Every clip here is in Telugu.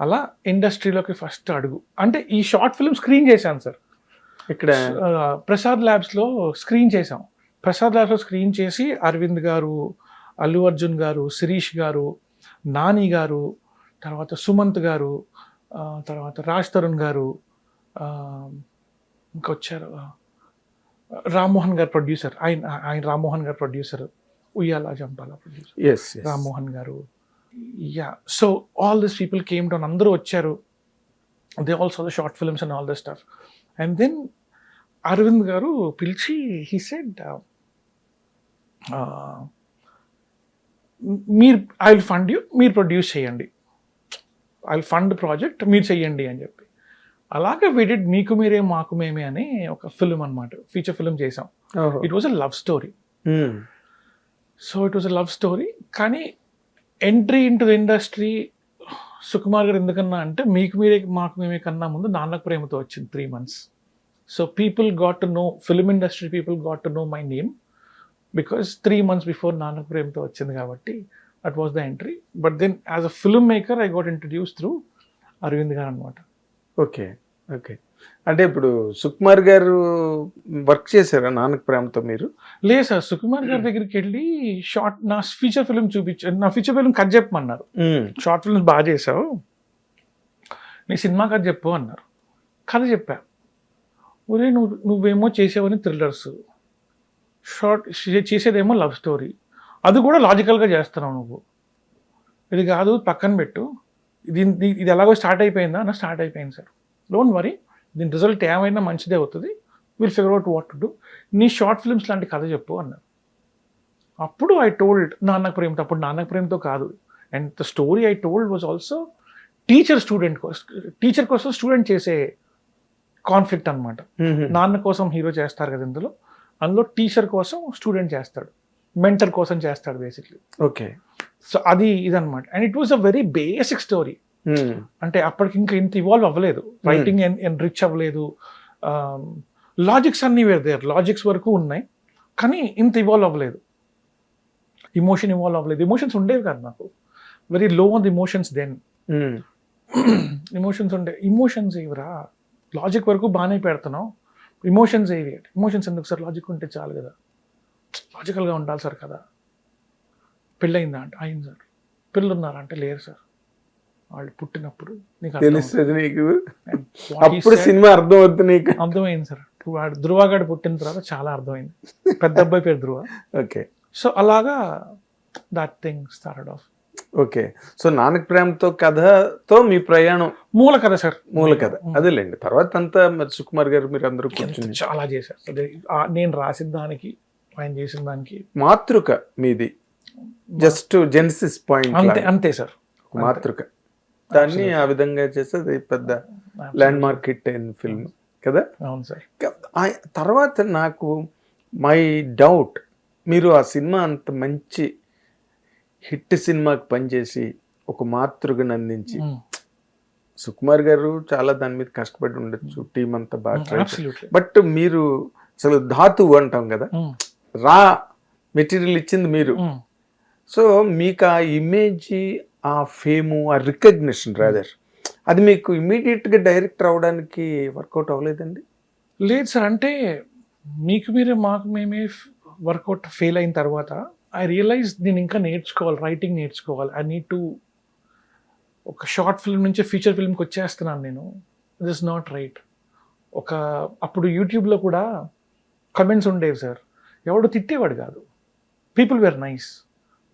అలా ఇండస్ట్రీలోకి ఫస్ట్ అడుగు. అంటే ఈ షార్ట్ ఫిల్మ్ స్క్రీన్ చేశాను సార్. ఇక్కడ ప్రసాద్ ల్యాబ్స్లో స్క్రీన్ చేసాం. ప్రసాద్ ల్యాబ్స్లో స్క్రీన్ చేసి అరవింద్ గారు, అల్లు అర్జున్ గారు, శిరీష్ గారు, నాని గారు, తర్వాత సుమంత్ గారు, తర్వాత రాజ్ తరుణ్ గారు, ఇంకొచ్చారు రామ్మోహన్ గారు ప్రొడ్యూసర్. ఆయన రామ్మోహన్ గారు ప్రొడ్యూసర్, ఉయ్యాల జంపాల ప్రొడ్యూసర్ ఎస్ రామ్మోహన్ గారు. Ya, so all this people came down, అందరూ వచ్చారు. They also the short films and all the stuff. And then Aravind గారు పిలిచి హీ సెడ్, మీరు ఐ విల్ ఫండ్ యూ, మీరు ప్రొడ్యూస్ చేయండి, ఐ విల్ ఫండ్ ప్రాజెక్ట్, మీరు చెయ్యండి అని చెప్పి. అలాగే విడిడ్ మీకు మీరే మాకు మేమే అని ఒక ఫిల్మ్ అనమాట, ఫీచర్ ఫిల్మ్ చేసాం. It was a love story. So it was a love story. కానీ entry into the industry Sukumar garu ఎందుకన్నా అంటే మీకు మీరే మాకు మేమే కన్నా ముందు నాన్నకు ప్రేమతో వచ్చింది 3 months. So people got to know, film industry people got to know my name because 3 months before నాన్నకు ప్రేమతో వచ్చింది కాబట్టి that was the entry. But then as a film maker I got introduce through Aravind గారు అనమాట. Okay okay. అంటే ఇప్పుడు సుకుమార్ గారు వర్క్ చేశారా నాన్నకు ప్రేమతో మీరు? లేదు సార్, సుకుమార్ గారి దగ్గరికి వెళ్ళి షార్ట్ నా ఫీచర్ ఫిల్మ్ చూపించారు. నా ఫీచర్ ఫిల్మ్ కథ చెప్పమన్నారు. షార్ట్ ఫిల్మ్స్ బాగా చేసావు, నీ సినిమా కథ చెప్పు అన్నారు. కథ చెప్పా. ఒరే నువ్వేమో చేసేవని థ్రిల్లర్స్, షార్ట్ చేసేదేమో లవ్ స్టోరీ, అది కూడా లాజికల్గా చేస్తున్నావు నువ్వు. ఇది కాదు పక్కన పెట్టు, ఇది ఎలాగో స్టార్ట్ అయిపోయిందా అన్న. స్టార్ట్ అయిపోయింది సార్, డోంట్ వరీ, దీని రిజల్ట్ ఏమైనా మంచిదే అవుతుంది, will figure out what to do, నీ షార్ట్ ఫిల్మ్స్ లాంటి కథ చెప్పు అన్నారు. అప్పుడు ఐ టోల్డ్ నాన్నకు ప్రేమతో. అప్పుడు నాన్నకు ప్రేమతో కాదు, and the story I told was also teacher కోసం స్టూడెంట్ చేసే కాన్ఫ్లిక్ట్ అనమాట. నాన్న కోసం హీరో చేస్తారు కదా ఇందులో, అందులో టీచర్ కోసం స్టూడెంట్ చేస్తాడు, మెంటర్ కోసం చేస్తాడు బేసిక్లీ. ఓకే. సో అది ఇదనమాట. And it was a very basic story. అంటే అప్పటికి ఇంకా ఇంత ఇవాల్వ్ అవ్వలేదు, రైటింగ్ రిచ్ అవ్వలేదు, లాజిక్స్ అన్నీ వేర్ దేర్, లాజిక్స్ వరకు ఉన్నాయి కానీ ఇంత ఇవాల్వ్ అవ్వలేదు, ఇమోషన్ ఇవాల్వ్ అవ్వలేదు. ఇమోషన్స్ ఉండేవి కాదు నాకు, very low on the emotions then. Emotions emotions ఏవిరా, లాజిక్ వరకు బాగానే పెడుతున్నావు, ఇమోషన్స్ ఏవి? ఇమోషన్స్ ఎందుకు సార్, లాజిక్ ఉంటే చాలు కదా, లాజికల్గా ఉండాలి సార్ కదా. పెళ్ళయిందా అంటే అయింది సార్. పిల్లలు ఉన్నారా అంటే లేరు సార్, వాళ్ళు పుట్టినప్పుడు నీకు తెలుస్తుంది, నీకు అప్పుడు సినిమా అర్థం అవుతుంది, నీకు అర్థమైంది సార్. వాడు ధృవగాడు పుట్టిన తర్వాత చాలా అర్థమైంది. పెద్ద అబ్బాయి పేరు ధృవ. ఓకే. సో అలాగా that thing started off. Okay. So Nannaku Prematho కథతో మీ ప్రయాణం మూల కథ సార్, మూల కథ అదేలేండి. తర్వాత అంతా మరి సుకుమార్ గారు మీరు అందరూ కూర్చుని చాలా చేశారు. నేను రాసిన దానికి ఆయన చేసిన దానికి మాతృక మీది, జస్ట్ జెనిసిస్ పాయింట్ అంతే అంతే సార్, మాతృక. దాన్ని ఆ విధంగా చేస్తే అది పెద్ద ల్యాండ్ మార్క్ హిట్ అయిన ఫిల్మ్ కదా. అవును సార్. తర్వాత నాకు మై డౌట్, మీరు ఆ సినిమా అంత మంచి హిట్ సినిమాకి పనిచేసి ఒక మాతృకను అందించి, సుకుమార్ గారు చాలా దాని మీద కష్టపడి ఉండొచ్చు, టీం అంతా బాగా, బట్ మీరు అసలు ధాతువు అంటాం కదా, రా మెటీరియల్ ఇచ్చింది మీరు. సో మీకు ఆ ఇమేజ్, ఆ ఫేము, ఆ రికగ్నిషన్ రాదర్, అది మీకు ఇమీడియట్గా డైరెక్టర్ అవడానికి వర్కౌట్ అవ్వలేదండి? లేదు సార్, అంటే మీకు మీరే మాకు మేమే వర్కౌట్ ఫెయిల్ అయిన తర్వాత ఐ రియలైజ్ నేను ఇంకా నేర్చుకోవాలి, రైటింగ్ నేర్చుకోవాలి. ఐ నీడ్ టు, ఒక షార్ట్ ఫిల్మ్ నుంచి ఫీచర్ ఫిల్మ్కి వచ్చేస్తున్నాను నేను, ఇట్ ఇస్ నాట్ రైట్. అప్పుడు యూట్యూబ్లో కూడా కమెంట్స్ ఉండేవి సార్, ఎవడు తిట్టేవాడు కాదు, పీపుల్ వేర్ నైస్.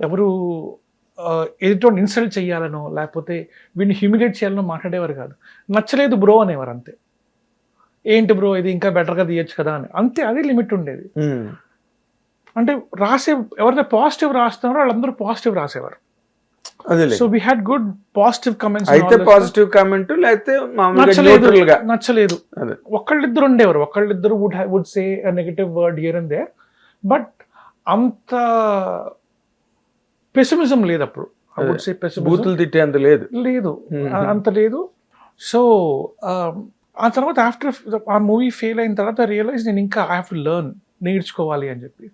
ఎవరు ఎదుటి ఇన్సల్ట్ చేయాలనో లేకపోతే వీడిని హ్యూమిలేట్ చేయాలనో మాట్లాడేవారు కాదు. నచ్చలేదు బ్రో అనేవారు అంతే. ఏంటి బ్రో ఇది ఇంకా బెటర్గా తీయచ్చు కదా అని, అంతే, అదే లిమిట్ ఉండేది. అంటే ఎవరైతే పాజిటివ్ రాస్తున్నారో వాళ్ళందరూ పాజిటివ్ రాసేవారు. So we had good positive comments. అయితే పాజిటివ్ కామెంట్, లేకపోతే నచ్చలేదు ఒకళ్ళిద్దరు ఉండేవారు, ఒకళ్ళిద్దరు would say negative word here and there, but అంత పెసిమిజం లేదు అప్పుడు. బూతులు తిట్టే అంత లేదు, అంత లేదు. సో ఆ తర్వాత ఆఫ్టర్ ఆ మూవీ ఫెయిల్ అయిన తర్వాత రియలైజ్ నేను ఇంకా ఐ హ్యావ్ టు లెర్న్, నేర్చుకోవాలి అని చెప్పి.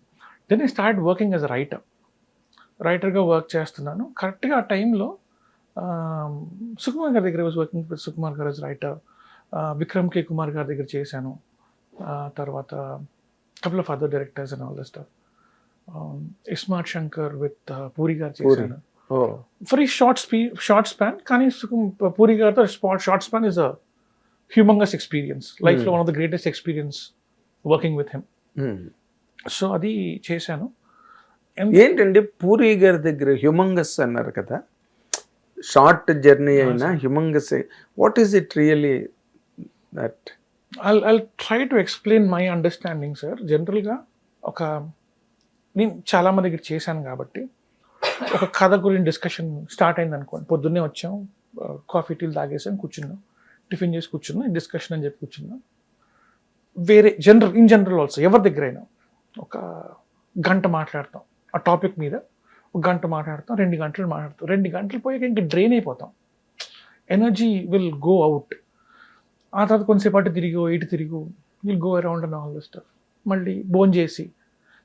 Then I start working as a రైటర్గా వర్క్ చేస్తున్నాను. కరెక్ట్గా ఆ టైంలో సుకుమార్ గారి దగ్గర వాజ్ వర్కింగ్ విత్ సుకుమార్ గారు as రైటర్. విక్రమ్ కే కుమార్ గారి దగ్గర చేశాను. తర్వాత couple of other directors and all that stuff. Ismat Shankar with puri గారు చేశాను. Very short span, కానీ పూరి గారితో short span is a humongous experience. లైఫ్లో one of the greatest experience working with him. So అది చేశాను. ఏంటండి పూరి గారి దగ్గర హ్యూమంగస్ అన్నారు కదా, షార్ట్ జర్నీ అయినా humongous, what is it really that? I'll try to explain my understanding, sir. జనరల్గా నేను చాలా మంది దగ్గర చేశాను కాబట్టి ఒక కథ గురించి డిస్కషన్ స్టార్ట్ అయింది అనుకోండి. పొద్దున్నే వచ్చాం, కాఫీ టీలు తాగేసాం, కూర్చున్నాం, టిఫిన్ చేసి కూర్చున్నాం, డిస్కషన్ అని చెప్పి కూర్చున్నాం. వేరే ఇన్ జనరల్ ఆల్సో ఎవరి దగ్గరైనా ఒక గంట మాట్లాడతాం ఆ టాపిక్ మీద. ఒక గంట మాట్లాడతాం, 2 గంటలు మాట్లాడతాం. 2 గంటలు పోయాక ఇంకా డ్రైన్ అయిపోతాం, ఎనర్జీ విల్ గో అవుట్. ఆ తర్వాత కొంతసేపు అటు తిరిగి ఇటు తిరిగి will go around and all the stuff. మళ్ళీ భోజనం చేసి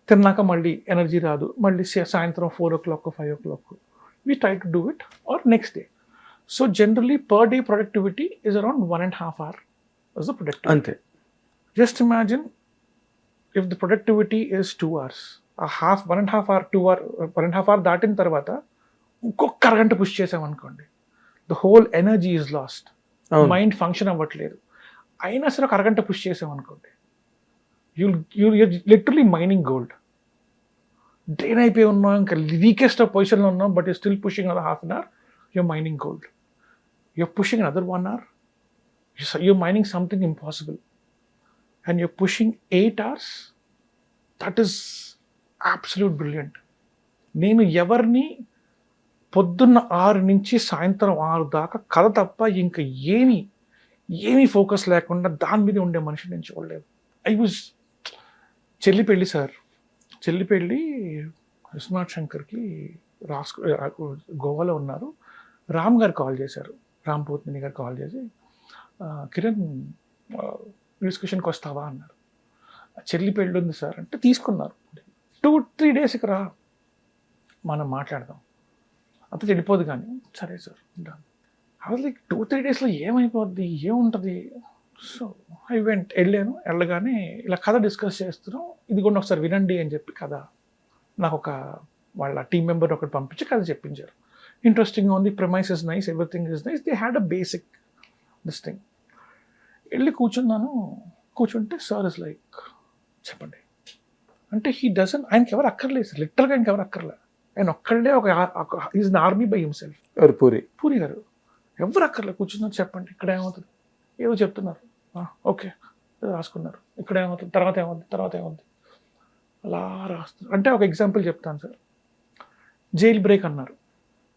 తిన్నాక మళ్ళీ ఎనర్జీ రాదు, మళ్ళీ సాయంత్రం 4 o'clock 5 o'clock we try to do it or next day. So generally per day productivity is around 1.5 hour is the productivity. అంతే. Just imagine if the productivity is 2 hours, ఆ 1.5 hour 1.5 hour దాటిన తర్వాత ఇంకొక అరగంట పుష్ చేసామనుకోండి, the whole energy is lost. Mind function అవ్వట్లేదు. అయినా సరే ఒక అరగంట పుష్ చేసామనుకోండి, you're literally mining gold. Drain అయిపోయి ఉన్నాం, ఇంకా వీకెస్ట్ ఆఫ్ పొజిషన్లో ఉన్నాం, but you still pushing another half an hour, you're mining gold. You're pushing another 1 hour, you're mining something impossible. And you're pushing 8 hours, that is absolute brilliant. నేను ఎవరిని పొద్దున్న 6 నుంచి సాయంత్రం 6 దాకా కథ తప్ప ఇంకా ఏమీ ఫోకస్ లేకుండా దాని మీద ఉండే మనిషి నేను చూడలేదు. చెల్లిపెళ్ళి సార్, చెల్లిపెళ్ళి ఇస్మార్ట్ శంకర్కి గోవాలో ఉన్నారు. రామ్ గారు కాల్ చేశారు, రామ్ పోత్మిని గారు కాల్ చేసి, కిరణ్ డిస్కషన్కి వస్తావా అన్నారు. చెల్లి పెళ్ళి ఉంది సార్ అంటే తీసుకున్నారు. 2-3 days రా మనం మాట్లాడదాం, అంత చెడిపోదు కానీ. సరే సార్ ఉంటాను. అది 2-3 daysలో ఏమైపోద్ది, ఏముంటుంది. సో ఐ వెళ్ళాను. వెళ్ళగానే ఇలా కథ డిస్కస్ చేస్తున్నాం, ఇది కూడా ఒకసారి వినండి అని చెప్పి కథ నాకు వాళ్ళ టీం మెంబర్ ఒకటి పంపించి కథ చెప్పించారు. ఇంట్రెస్టింగ్గా ఉంది, premise is nice, everything is nice, they had a basic this thing. వెళ్ళి కూర్చుంటే సార్ ఇస్ లైక్ చెప్పండి అంటే ఆయనకి ఎవరు అక్కర్లేదు సార్, లిటరల్గా ఆయనకి ఎవరు అక్కర్లేదు. ఆయన ఒక్కళ్ళే is an army by himself. Puri గారు ఎవరు అక్కర్లేదు, కూర్చున్నారు, చెప్పండి ఇక్కడ ఏమవుతుంది, ఏదో చెప్తున్నారు, ఓకే రాసుకున్నారు, ఇక్కడ ఏమవుతుంది, తర్వాత ఏమవుతుంది అలా రాస్తున్నారు. అంటే ఒక ఎగ్జాంపుల్ చెప్తాను సార్. జైల్ బ్రేక్ అన్నారు.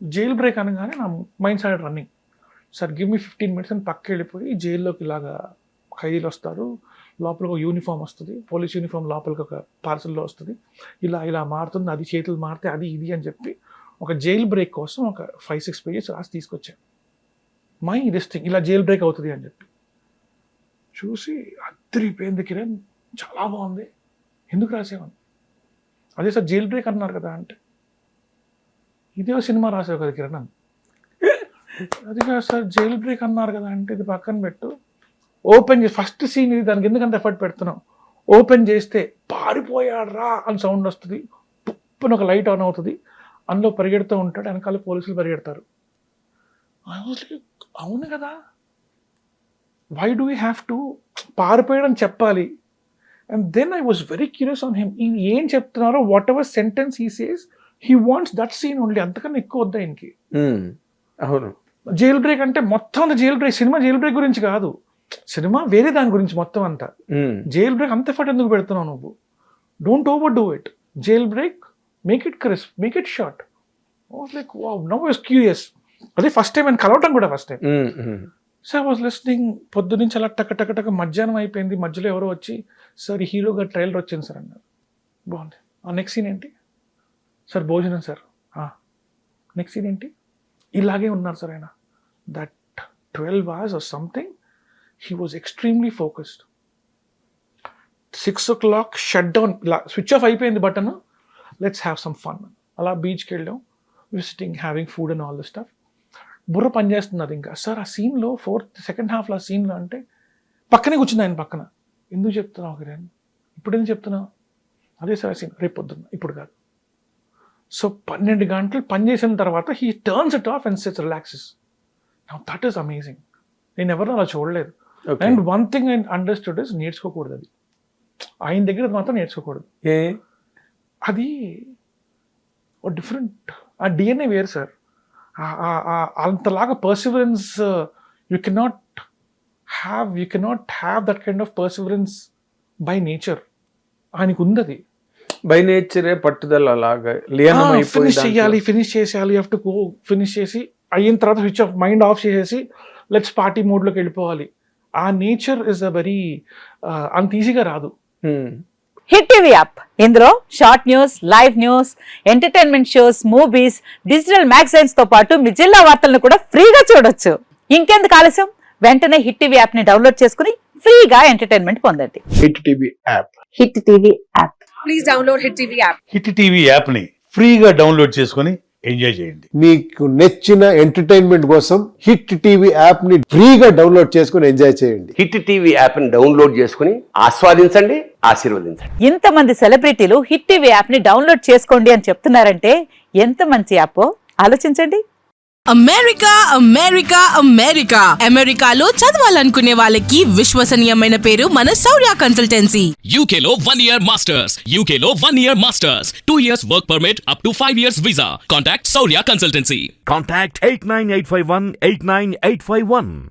జైల్ బ్రేక్ అనగానే నా mind start running. Sir give me 15 minutes అని పక్కకి వెళ్ళిపోయి, జైల్లోకి ఇలాగా ఖైదీలు వస్తారు, లోపలికి ఒక యూనిఫామ్ వస్తుంది, పోలీస్ యూనిఫామ్ లోపలికి ఒక పార్సల్లో వస్తుంది, ఇలా మారుతుంది, అది చేతులు మారితే అది ఇది అని చెప్పి ఒక జైల్ బ్రేక్ కోసం ఒక 5-6 pages రాసి తీసుకొచ్చాను. దిస్ థింగ్ ఇలా జైల్ బ్రేక్ అవుతుంది అని చెప్పి చూసి అద్దరిపోయింది. కిరణ్ చాలా బాగుంది, ఎందుకు రాసేవాన్ని. అదే సార్ జైల్ బ్రేక్ అన్నారు కదా అంటే, ఇదే సినిమా రాసావు కదా కిరణ్ అని. అది కాదు సార్ జైల్ బ్రేక్ అన్నారు కదా అంటే, ఇది పక్కన పెట్టు, ఓపెన్ చేసి ఫస్ట్ సీన్ ఇది, దానికి ఎందుకంత ఎఫర్ట్ పెడుతున్నావు, ఓపెన్ చేస్తే పారిపోయాడ్రా అని సౌండ్ వస్తుంది, పుప్పున ఒక లైట్ ఆన్ అవుతుంది, అందులో పరిగెడుతూ ఉంటాడు, వెనకాల పోలీసులు పరిగెడతారు. అవును కదా, why do we have to పారిపోయడం చెప్పాలి. And then I was very curious on him. ఈయన ఏం చెప్తున్నారో, whatever sentence he says, he wants that scene only, అంతకన్నా ఎక్కువ వద్దా ఆయనకి. అవును, జైల్ బ్రేక్ అంటే మొత్తం jailbreak, cinema jailbreak గురించి కాదు, సినిమా వేరే దాని గురించి మొత్తం అంతా. జైల్ బ్రేక్ అంత ఎఫర్ట్ ఎందుకు పెడుతున్నావు నువ్వు, don't over do it, jail break make it crisp, make it short. Like wow, now I was curious. అదే ఫస్ట్ టైం ఆయన కలవటం కూడా first time. So I was listening, పొద్దు నుంచి అలా టక మధ్యాహ్నం అయిపోయింది, మధ్యలో ఎవరో వచ్చి సార్ ఈ హీరో గారు ట్రైలర్ వచ్చింది సార్ అన్నారు. బాగుంది, నెక్స్ట్ సీన్ ఏంటి సార్, భోజనం సార్, నెక్స్ట్ సీన్ ఏంటి, ఇలాగే ఉన్నారు సార్ ఆయన. That 12 hours or something, he was extremely focused. 6 o'clock shut down, ఇలా స్విచ్ ఆఫ్ అయిపోయింది button, let's have some fun. అలా బీచ్కి వెళ్ళాం, visiting, having food and all the stuff. బుర్ర పనిచేస్తున్నది ఇంకా. సార్ ఆ సీన్లో సెకండ్ హాఫ్లో ఆ సీన్లో అంటే పక్కనే కూర్చుంది ఆయన పక్కన. ఎందుకు చెప్తున్నావు కిరణ్, ఇప్పుడు ఎందుకు చెప్తున్నావు? అదే సార్ సీన్, రేపు పొద్దున్న, ఇప్పుడు కాదు. సో 12 గంటలు పనిచేసిన తర్వాత he turns it off and sets relaxes. Now that is amazing. నేను ఎవరినో అలా చూడలేదు. And one thing I understood is నేర్చుకోకూడదు. అది ఆయన దగ్గర మాత్రం నేర్చుకోకూడదు. అది ఓ డిఫరెంట్, ఆ డిఎన్ఏ వేరు సార్. అంతలాగా perseverance you cannot have that kind of perseverance by nature. ఆయనకు ఉంది అది. బై నేచరే పట్టుదల అలాగా ఫినిష్ చేసేయాలి, you have to go finish చేసి అయిన తర్వాత స్విచ్ ఆఫ్, మైండ్ ఆఫ్ చేసేసి లెట్స్ పార్టీ మోడ్లోకి వెళ్ళిపోవాలి. ఆ నేచర్ ఇస్ అ వెరీ అంత ఈజీగా రాదు. హిట్ టీవీ యాప్, ఇందులో short news, live news, entertainment shows, movies, digital magazines తో పాటు మీ జిల్లా వార్తలను కూడా ఫ్రీగా చూడొచ్చు. ఇంకెందుకు ఆలస్యం, వెంటనే హిట్ టీవీ యాప్ ని డౌన్లోడ్ చేసుకుని ఫ్రీగా ఎంటర్టైన్మెంట్ పొందండి. Hit TV app. Hit TV app. Please download hit TV app. Hit TV app ని ఫ్రీగా డౌన్లోడ్ చేసుకొని ఎంజాయ్ చేయండి. మీకు నచ్చిన ఎంటర్టైన్మెంట్ కోసం హిట్ టీవీ యాప్ ని ఫ్రీగా డౌన్లోడ్ చేసుకొని ఎంజాయ్ చేయండి. హిట్ టీవీ యాప్ ని డౌన్లోడ్ చేసుకుని ఆస్వాదించండి, ఆశీర్వదించండి. ఇంతమంది సెలబ్రిటీలు హిట్ టీవీ యాప్ ని డౌన్లోడ్ చేసుకోండి అని చెప్తున్నారంటే ఎంత మంచి యాప్ ఆలోచించండి. అమెరికా అమెరికా అమెరికా అమెరికాలో చదవాలనుకునే వాళ్ళకి విశ్వసనీయమైన పేరు మన శౌర్య కన్సల్టెన్సీ. UK లో 1 year masters. UK లో 1 year masters. 2 years work permit up to 5 years visa. Contact Saurya Consultancy. Contact 89851 89851.